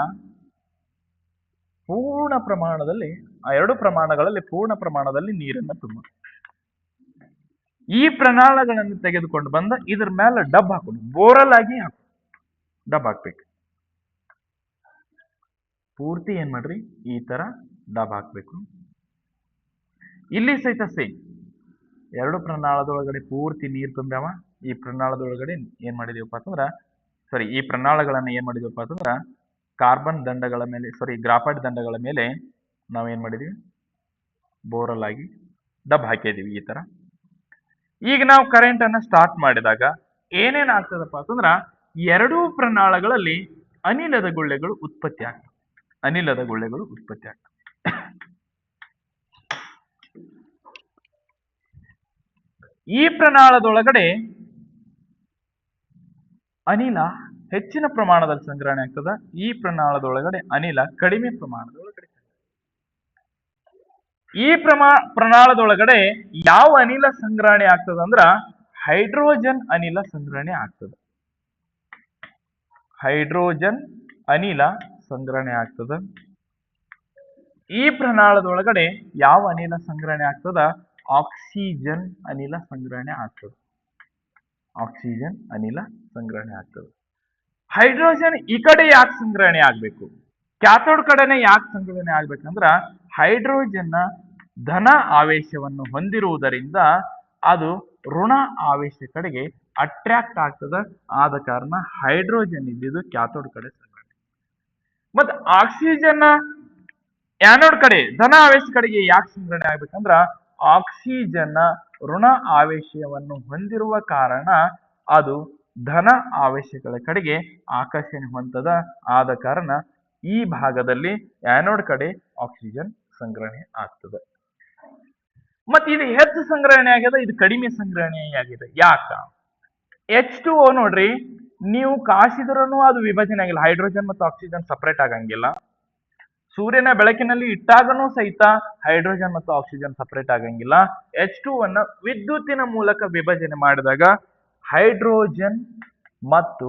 ಪೂರ್ಣ ಪ್ರಮಾಣದಲ್ಲಿ ಆ ಎರಡು ಪ್ರಮಾಣಗಳಲ್ಲಿ ಪೂರ್ಣ ಪ್ರಮಾಣದಲ್ಲಿ ನೀರನ್ನ ತುಂಬ. ಈ ಪ್ರಣಾಳಗಳನ್ನು ತೆಗೆದುಕೊಂಡು ಬಂದ ಇದ್ರ ಮೇಲೆ ಡಬ್ ಹಾಕೊಂಡು ಬೋರಲ್ ಆಗಿ ಹಾಕು. ಡಬ್ ಹಾಕ್ಬೇಕು. ಪೂರ್ತಿ ಏನ್ ಮಾಡ್ರಿ ಈ ತರ ಡಬ್ ಹಾಕ್ಬೇಕು. ಇಲ್ಲಿ ಸಹಿತ ಸೇಮ್ ಎರಡು ಪ್ರಣಾಳದೊಳಗಡೆ ಪೂರ್ತಿ ನೀರು ತುಂಬ್ಯಾವ. ಈ ಪ್ರಣಾಳದೊಳಗಡೆ ಏನ್ ಮಾಡಿದೀವಪ್ಪ ಅಂತಂದ್ರ ಈ ಪ್ರಣಾಳಗಳನ್ನ ಏನ್ ಮಾಡಿದೀವಪ್ಪ ಅಂತಂದ್ರ ಕಾರ್ಬನ್ ದಂಡಗಳ ಮೇಲೆ ಗ್ರಾಫೈಟ್ ದಂಡಗಳ ಮೇಲೆ ನಾವೇನ್ ಮಾಡಿದೀವಿ ಬೋರಲ್ ಆಗಿ ಡಬ್ ಹಾಕಿದೀವಿ ಈ ತರ. ಈಗ ನಾವು ಕರೆಂಟ್ ಅನ್ನ ಸ್ಟಾರ್ಟ್ ಮಾಡಿದಾಗ ಏನೇನ್ ಆಗ್ತದಪ್ಪ ಅಂತಂದ್ರ ಎರಡೂ ಪ್ರಣಾಳಗಳಲ್ಲಿ ಅನಿಲದ ಗುಳ್ಳೆಗಳು ಉತ್ಪತ್ತಿ ಆಗ್ತವೆ. ಅನಿಲದ ಗುಳ್ಳೆಗಳು ಉತ್ಪತ್ತಿ ಆಗ್ತವೆ. ಈ ಪ್ರಣಾಳದೊಳಗಡೆ ಅನಿಲ ಹೆಚ್ಚಿನ ಪ್ರಮಾಣದಲ್ಲಿ ಸಂಗ್ರಹಣೆ ಆಗ್ತದ. ಈ ಪ್ರಣಾಳದೊಳಗಡೆ ಅನಿಲ ಕಡಿಮೆ ಪ್ರಮಾಣದೊಳಗಡೆ. ಈ ಪ್ರಣಾಳದೊಳಗಡೆ ಯಾವ ಅನಿಲ ಸಂಗ್ರಹಣೆ ಆಗ್ತದ ಅಂದ್ರ ಹೈಡ್ರೋಜನ್ ಅನಿಲ ಸಂಗ್ರಹಣೆ ಆಗ್ತದ. ಹೈಡ್ರೋಜನ್ ಅನಿಲ ಸಂಗ್ರಹಣೆ ಆಗ್ತದ. ಈ ಪ್ರಣಾಳದೊಳಗಡೆ ಯಾವ ಅನಿಲ ಸಂಗ್ರಹಣೆ ಆಗ್ತದ ಆಕ್ಸಿಜನ್ ಅನಿಲ ಸಂಗ್ರಹಣೆ ಆಗ್ತದೆ. ಆಕ್ಸಿಜನ್ ಅನಿಲ ಸಂಗ್ರಹಣೆ ಆಗ್ತದೆ. ಹೈಡ್ರೋಜನ್ ಈ ಕಡೆ ಯಾಕೆ ಸಂಗ್ರಹಣೆ ಆಗ್ಬೇಕು, ಕ್ಯಾಥೋಡ್ ಕಡೆನೆ ಯಾಕೆ ಸಂಗ್ರಹಣೆ ಆಗ್ಬೇಕಂದ್ರ ಹೈಡ್ರೋಜನ್ ಧನ ಆವೇಶವನ್ನು ಹೊಂದಿರುವುದರಿಂದ ಅದು ಋಣ ಆವೇಶ ಕಡೆಗೆ ಅಟ್ರಾಕ್ಟ್ ಆಗ್ತದ. ಆದ ಕಾರಣ ಹೈಡ್ರೋಜನ್ ಇದ್ದಿದ್ದು ಕ್ಯಾಥೋಡ್ ಕಡೆ ಸಂಗ್ರಹಣೆ. ಮತ್ ಆಕ್ಸಿಜನ್ ಆನೋಡ್ ಕಡೆ ಧನ ಆವೇಶ ಕಡೆಗೆ ಯಾಕೆ ಸಂಗ್ರಹಣೆ ಆಗ್ಬೇಕಂದ್ರ ಆಕ್ಸಿಜನ್ ಋಣ ಆವೇಶವನ್ನು ಹೊಂದಿರುವ ಕಾರಣ ಅದು ಧನ ಆವೇಶಗಳ ಕಡೆಗೆ ಆಕರ್ಷಣೆ ಹೊಂದದ. ಆದ ಕಾರಣ ಈ ಭಾಗದಲ್ಲಿ ಆನೋಡ್ ಕಡೆ ಆಕ್ಸಿಜನ್ ಸಂಗ್ರಹಣೆ ಆಗ್ತದೆ. ಮತ್ ಇದು ಹೆಚ್ಚು ಸಂಗ್ರಹಣೆ ಆಗ್ಯದ, ಇದು ಕಡಿಮೆ ಸಂಗ್ರಹಣೆ ಆಗಿದೆ. ಯಾಕ? H2O ನೋಡ್ರಿ, ನೀವು ಕಾಸಿದ್ರೂ ಅದು ವಿಭಜನೆ ಆಗಿಲ್ಲ. ಹೈಡ್ರೋಜನ್ ಮತ್ತು ಆಕ್ಸಿಜನ್ ಸಪರೇಟ್ ಆಗಂಗಿಲ್ಲ. ಸೂರ್ಯನ ಬೆಳಕಿನಲ್ಲಿ ಇಟ್ಟಾಗನೂ ಸಹಿತ ಹೈಡ್ರೋಜನ್ ಮತ್ತು ಆಕ್ಸಿಜನ್ ಸಪರೇಟ್ ಆಗಂಗಿಲ್ಲ. H2 ಅನ್ನ ವಿದ್ಯುತ್ತಿನ ಮೂಲಕ ವಿಭಜನೆ ಮಾಡಿದಾಗ ಹೈಡ್ರೋಜನ್ ಮತ್ತು